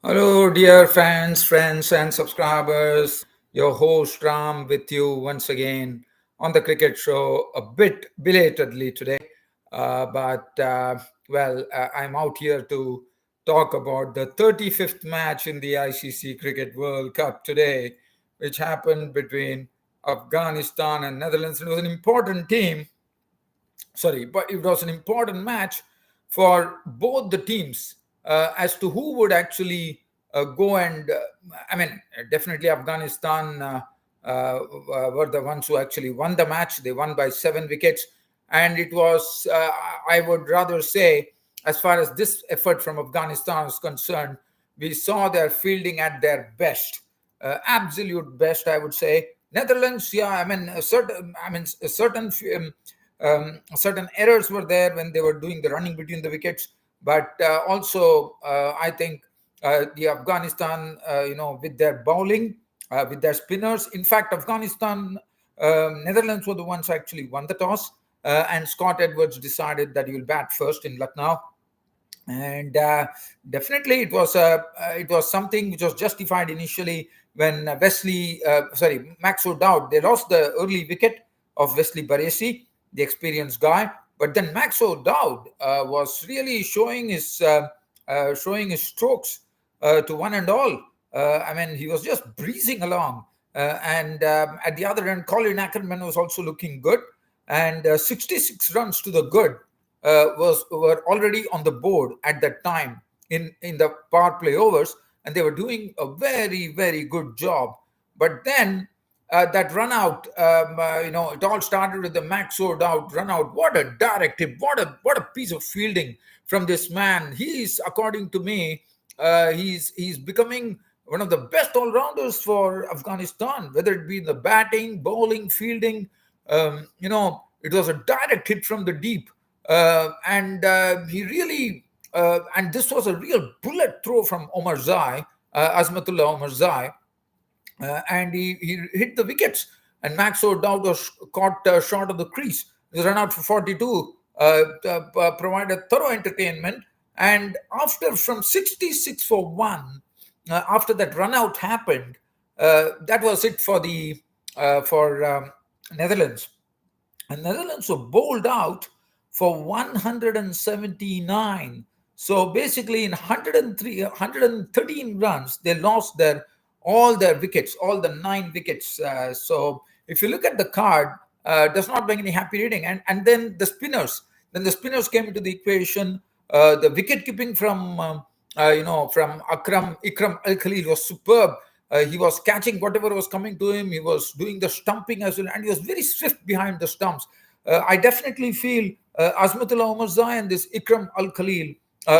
Hello, dear fans, friends, and subscribers. Your host Ram with you once again on the cricket show, a bit belatedly today. But I'm out here to talk about the 35th match in the ICC Cricket World Cup today, which happened between Afghanistan and Netherlands. It was an important team, but it was an important match for both the teams as to who would actually go and definitely Afghanistan were the ones who actually won the match. They won by 7 wickets, and it was I would rather say, as far as this effort from Afghanistan is concerned, we saw their fielding at their best, absolute best, I would say. Netherlands, yeah, certain errors were there when they were doing the running between the wickets, but also I think the Afghanistan, with their bowling, with their spinners. In fact, Afghanistan, Netherlands were the ones who actually won the toss, and Scott Edwards decided that he will bat first in Lucknow. And definitely it was something which was justified initially when Max O'Dowd, they lost the early wicket of Wesley Baresi, the experienced guy, but then Max O'Dowd was really showing his strokes to one and all. He was just breezing along, and at the other end Colin Ackerman was also looking good, and 66 runs to the good were already on the board at that time in the power play overs, and they were doing a very, very good job. But then that run out, it all started with the Max O'Dowd run out. What a directive! What a piece of fielding from this man. He's, according to me, he's becoming one of the best all rounders for Afghanistan, whether it be in the batting, bowling, fielding. It was a direct hit from the deep, and he really and this was a real bullet throw from Omar Zai, Azmatullah Omar Zai, and he hit the wickets. And Max O'Dowd was caught short of the crease. He was run out for 42, provided thorough entertainment. And after from 66 for 1, after that run out happened, that was it for the for Netherlands. And Netherlands were bowled out for 179. So basically, in 113 runs, they lost all their wickets, all the 9 wickets. So if you look at the card, does not bring any happy reading. And then the spinners. Then the spinners came into the equation. The wicket keeping from Ikram Al Khalil was superb. He was catching whatever was coming to him. He was doing the stumping as well, and he was very swift behind the stumps. I definitely feel Azmatullah Omar Zai and this Ikram Al Khalil,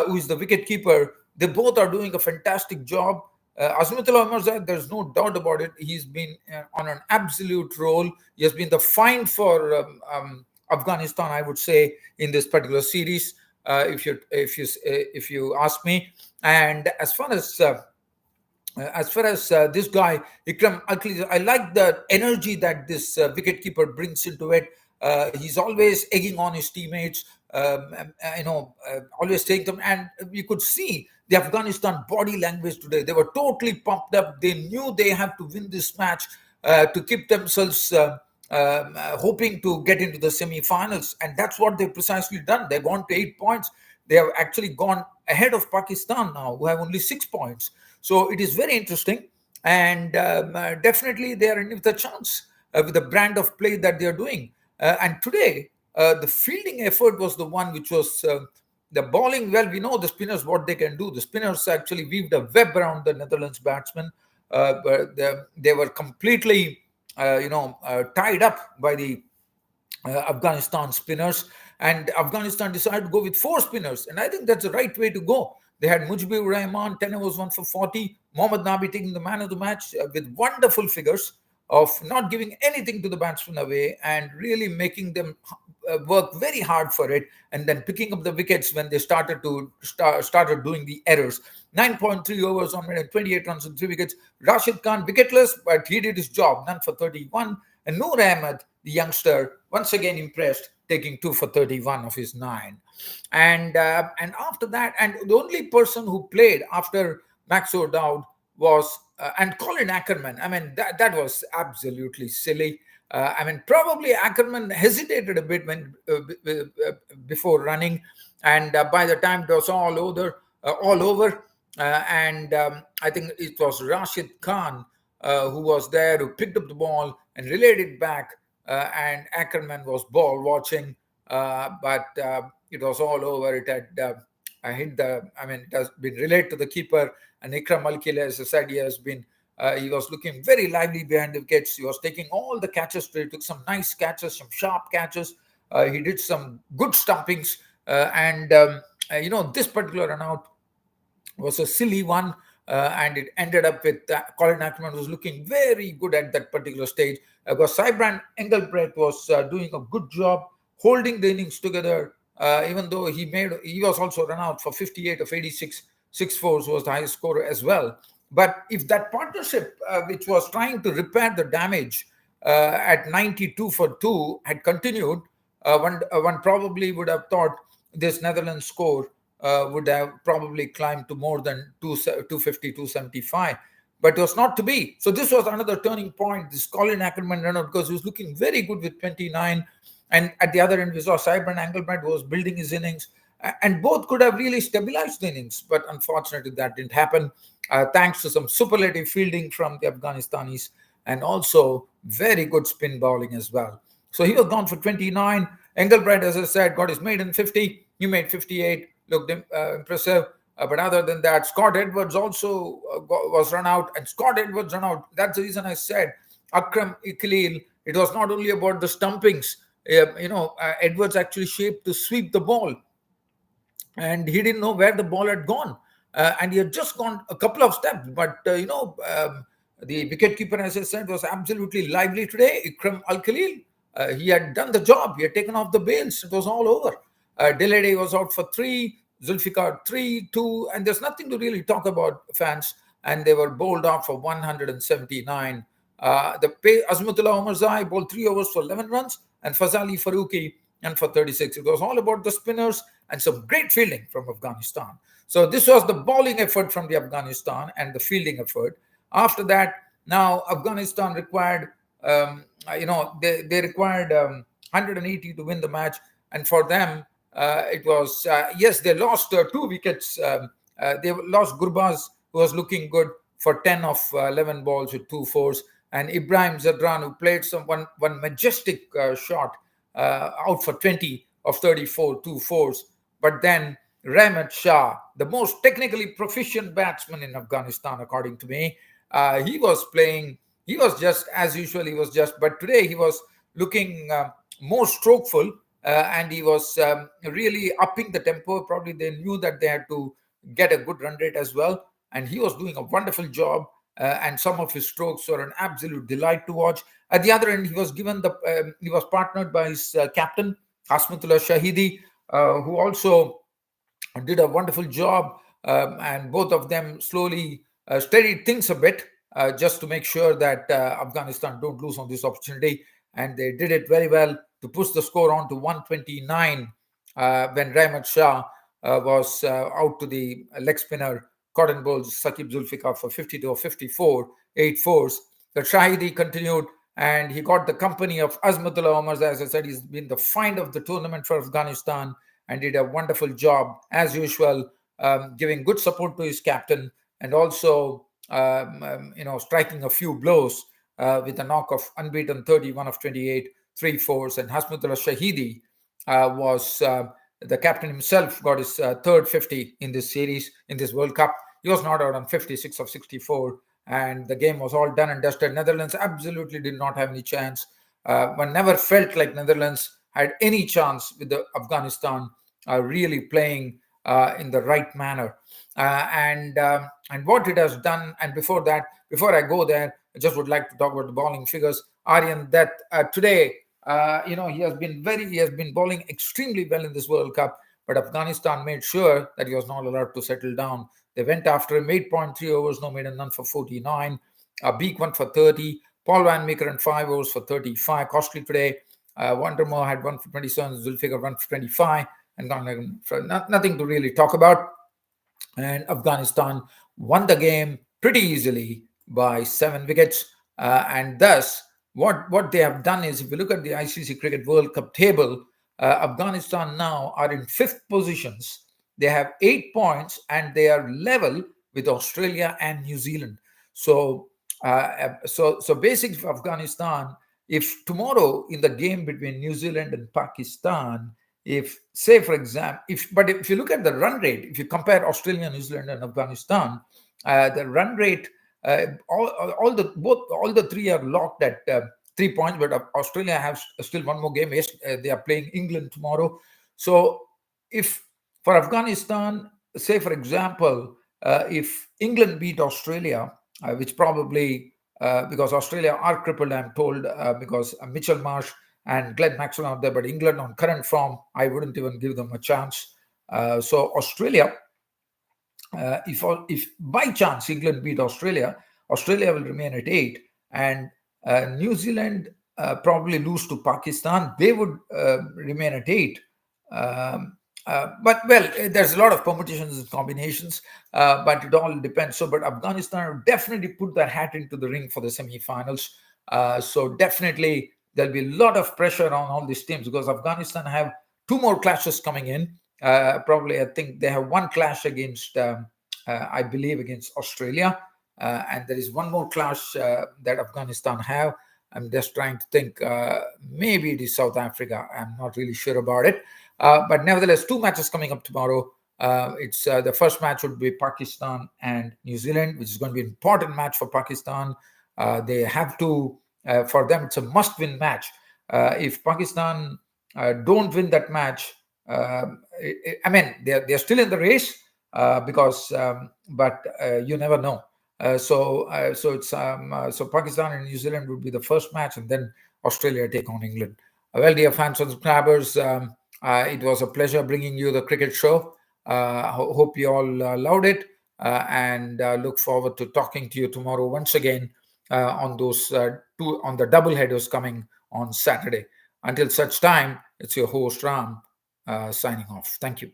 who is the wicket keeper, they both are doing a fantastic job. Azmatullah Omar Zai, there's no doubt about it. He's been on an absolute roll. He has been the find for Afghanistan, I would say, in this particular series. If you ask me, and as far as this guy Ikram Akli, I like the energy that this wicketkeeper brings into it. He's always egging on his teammates, always taking them, and you could see the Afghanistan body language today. They were totally pumped up. They knew they have to win this match to keep themselves hoping to get into the semi-finals, and that's what they've precisely done. They've gone to 8 points. They have actually gone ahead of Pakistan now, who have only 6 points. So it is very interesting, and definitely they are in with a chance with the brand of play that they are doing. And today, the fielding effort was the one which was the bowling. Well, we know the spinners what they can do. The spinners actually weaved a web around the Netherlands batsmen. But they were completely, tied up by the Afghanistan spinners, and Afghanistan decided to go with 4 spinners, and I think that's the right way to go. They had Mujibur Rahman, 10 overs, 1 for 40. Mohammad Nabi taking the man of the match with wonderful figures of not giving anything to the batsmen away and really making them work very hard for it, and then picking up the wickets when they started doing the errors. 9.3 overs, 128 runs and 3 wickets. Rashid Khan wicketless, but he did his job, none for 31. And Noor Ahmed, the youngster, once again impressed, taking 2 for 31 of his 9. And after that, and the only person who played after Maxwell Dowd was, and Colin Ackerman. I mean, that was absolutely silly. I mean, probably Ackerman hesitated a bit before running, and by the time it was all over, and I think it was Rashid Khan who was there, who picked up the ball and relayed it back, and Ackerman was ball watching, but it was all over. It had hit the, I mean, it has been relayed to the keeper, and Ikram Al-Kile, as I said, he was looking very lively behind the wickets. He was taking all the catches. He took some nice catches, some sharp catches. He did some good stumpings, and this particular run out was a silly one, and it ended up with Colin Ackerman was looking very good at that particular stage. Because Cybrand Engelbrecht was doing a good job holding the innings together, even though he was also run out for 58 of 86, 6 fours was the highest score as well. But if that partnership, which was trying to repair the damage at 92 for 2, had continued, one probably would have thought this Netherlands score would have probably climbed to more than 250, 275. But it was not to be. So this was another turning point. This Colin Ackerman run out, because he was looking very good with 29. And at the other end, we saw Cybrand Engelbrecht was building his innings. And both could have really stabilized the innings. But unfortunately, that didn't happen. Thanks to some superlative fielding from the Afghanistanis, and also very good spin bowling as well. So he was gone for 29. Engelbrecht, as I said, got his maiden 50. He made 58. Looked impressive. But other than that, Scott Edwards also was run out. And Scott Edwards run out. That's the reason I said Akram Khalil. It was not only about the stumpings. Edwards actually shaped to sweep the ball, and he didn't know where the ball had gone. And he had just gone a couple of steps. But, the wicketkeeper, as I said, was absolutely lively today. Ikram Al-Khalil, he had done the job. He had taken off the bails. It was all over. Delede was out for 3, Zulfikar 3, 2, and there's nothing to really talk about, fans. And they were bowled off for 179. Azmatullah Omarzai bowled 3 overs for 11 runs, and Fazali Faruqi and for 36. It was all about the spinners and some great fielding from Afghanistan. So this was the bowling effort from the Afghanistan and the fielding effort. After that, now Afghanistan required, they required 180 to win the match. And for them, it was, yes, they lost 2 wickets. They lost Gurbaz, who was looking good, for 10 of 11 balls with 2 fours. And Ibrahim Zadran, who played one majestic shot, out for 20 of 34, 2 fours. But then Rahmat Shah, the most technically proficient batsman in Afghanistan, according to me, he was just as usual. But today he was looking more strokeful, and he was really upping the tempo. Probably they knew that they had to get a good run rate as well. And he was doing a wonderful job. And some of his strokes were an absolute delight to watch. At the other end, he was partnered by his captain, Hasmatullah Shahidi, who also did a wonderful job. And both of them slowly steadied things a bit, just to make sure that Afghanistan don't lose on this opportunity. And they did it very well to push the score on to 129 when Rahmat Shah was out to the leg spinner Cotton Bowls Saqib Zulfikar for 52 or 54, 8 fours. The Shahidi continued, and he got the company of Azmatullah Omar. As I said, he's been the find of the tournament for Afghanistan and did a wonderful job, as usual, giving good support to his captain, and also striking a few blows with a knock of unbeaten 31 of 28, 3 fours. And Hasmatullah Shahidi was the captain himself, got his third 50 in this series, in this World Cup. He was not out on 56 of 64, and the game was all done and dusted. Netherlands absolutely did not have any chance. One never felt like Netherlands had any chance with the Afghanistan really playing in the right manner. And what it has done, and before that, before I go there, I just would like to talk about the bowling figures. Aryan, that today, he has been bowling extremely well in this World Cup, but Afghanistan made sure that he was not allowed to settle down. They went after him, 8.3 overs, no maiden none for 49. Beek went for 30. Paul Van Meekeren 5 overs for 35. Costly today. Wandermoor had 1 for 27. Zulfikar 1 for 25. And nothing to really talk about. And Afghanistan won the game pretty easily by 7 wickets. And thus, what they have done is, if you look at the ICC Cricket World Cup table, Afghanistan now are in fifth positions. They have 8 points and they are level with Australia and New Zealand. So, so basically, for Afghanistan, if tomorrow in the game between New Zealand and Pakistan, if say for example, if you look at the run rate, if you compare Australia, New Zealand, and Afghanistan, the run rate, all the three are locked at 3 points, but Australia have still one more game. Yes, they are playing England tomorrow. So if for Afghanistan, say for example, if England beat Australia, which probably because Australia are crippled, I'm told, because Mitchell Marsh and Glenn Maxwell are there, but England on current form, I wouldn't even give them a chance. So Australia, if by chance England beat Australia, Australia will remain at 8, and New Zealand probably lose to Pakistan, they would remain at 8. But well, there's a lot of permutations and combinations, but it all depends. So, but Afghanistan will definitely put their hat into the ring for the semi-finals. So definitely there'll be a lot of pressure on all these teams because Afghanistan have two more clashes coming in. Probably, I think they have one clash against, I believe, against Australia, and there is one more clash that Afghanistan have. I'm just trying to think. Maybe it is South Africa. I'm not really sure about it. But nevertheless, two matches coming up tomorrow. It's the first match would be Pakistan and New Zealand, which is going to be an important match for Pakistan. They have to, for them, it's a must-win match. If Pakistan don't win that match, I mean, they're still in the race because, but you never know. So Pakistan and New Zealand would be the first match, and then Australia take on England. Well, dear fans and subscribers, it was a pleasure bringing you the cricket show. Hope you all loved it, and look forward to talking to you tomorrow once again on those on the double headers coming on Saturday. Until such time, it's your host Ram signing off. Thank you.